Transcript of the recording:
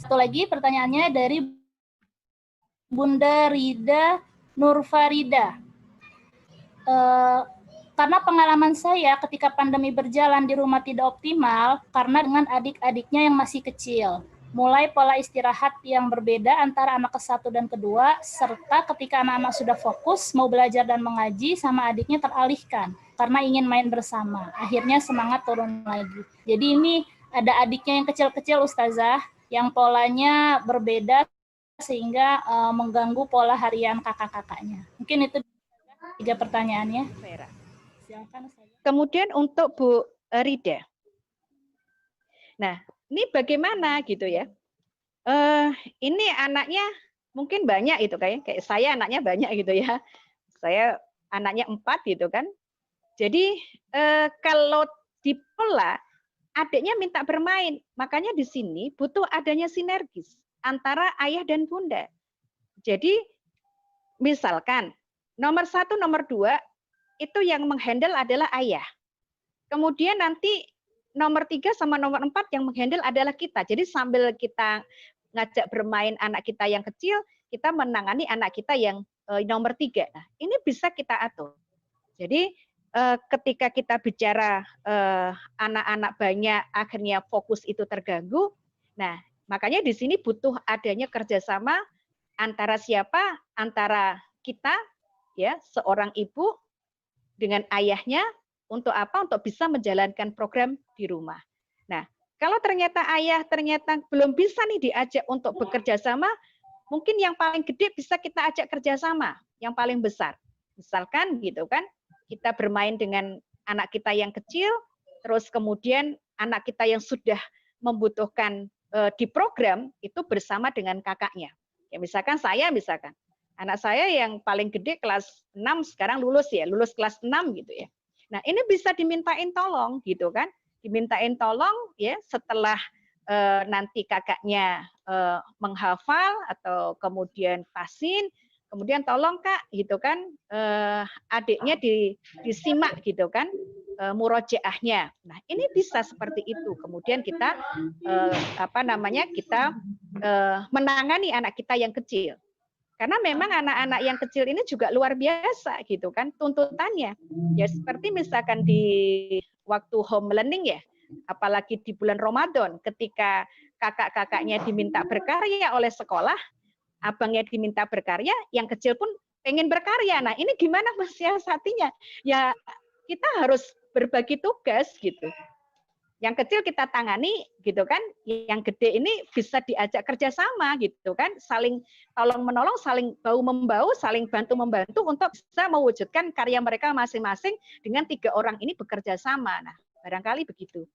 Satu lagi pertanyaannya dari Bunda Rida Nurfarida. Karena pengalaman saya ketika pandemi berjalan di rumah tidak optimal karena dengan adik-adiknya yang masih kecil. Mulai pola istirahat yang berbeda antara anak ke-1 dan ke-2, serta ketika anak-anak sudah fokus mau belajar dan mengaji sama adiknya teralihkan karena ingin main bersama. Akhirnya semangat turun lagi. Jadi ini ada adiknya yang kecil-kecil Ustazah, yang polanya berbeda sehingga mengganggu pola harian kakak-kakaknya. Mungkin itu 3 pertanyaannya. Silakan Ustazah. Kemudian untuk Bu Rida. Nah, ini bagaimana gitu ya? Ini anaknya mungkin banyak itu kayak saya anaknya banyak gitu ya. Saya anaknya 4 gitu kan. Jadi kalau di pola adiknya minta bermain, makanya di sini butuh adanya sinergis antara ayah dan bunda. Jadi misalkan nomor 1, nomor 2 itu yang menghandle adalah ayah. Kemudian nanti nomor 3 sama nomor 4 yang menghandle adalah kita. Jadi sambil kita ngajak bermain anak kita yang kecil, kita menangani anak kita yang nomor 3. Nah, ini bisa kita atur. Jadi ketika kita bicara anak-anak banyak, akhirnya fokus itu terganggu. Nah, makanya di sini butuh adanya kerjasama antara siapa? Antara kita, ya, seorang ibu dengan ayahnya. Untuk apa? Untuk bisa menjalankan program di rumah. Nah, kalau ternyata ayah ternyata belum bisa nih diajak untuk bekerja sama, mungkin yang paling gede bisa kita ajak kerjasama, yang paling besar. Misalkan gitu kan, kita bermain dengan anak kita yang kecil, terus kemudian anak kita yang sudah membutuhkan di program itu bersama dengan kakaknya. Ya misalkan saya, anak saya yang paling gede kelas 6 sekarang lulus kelas 6 gitu ya. Nah, ini bisa dimintain tolong gitu kan. Dimintain tolong ya setelah nanti kakaknya menghafal atau kemudian fasin, kemudian tolong Kak gitu kan adiknya disimak gitu kan murojaahnya. Nah, ini bisa seperti itu. Kemudian kita kita menangani anak kita yang kecil. Karena memang anak-anak yang kecil ini juga luar biasa gitu kan tuntutannya. Ya seperti misalkan di waktu home learning ya, apalagi di bulan Ramadan ketika kakak-kakaknya diminta berkarya oleh sekolah, abangnya diminta berkarya, yang kecil pun pengen berkarya. Nah, ini gimana mensiasatinya? Ya kita harus berbagi tugas gitu. Yang kecil kita tangani gitu kan, yang gede ini bisa diajak kerjasama gitu kan, saling tolong menolong, saling bau membau, saling bantu membantu untuk bisa mewujudkan karya mereka masing-masing dengan 3 orang ini bekerja sama. Nah, barangkali begitu.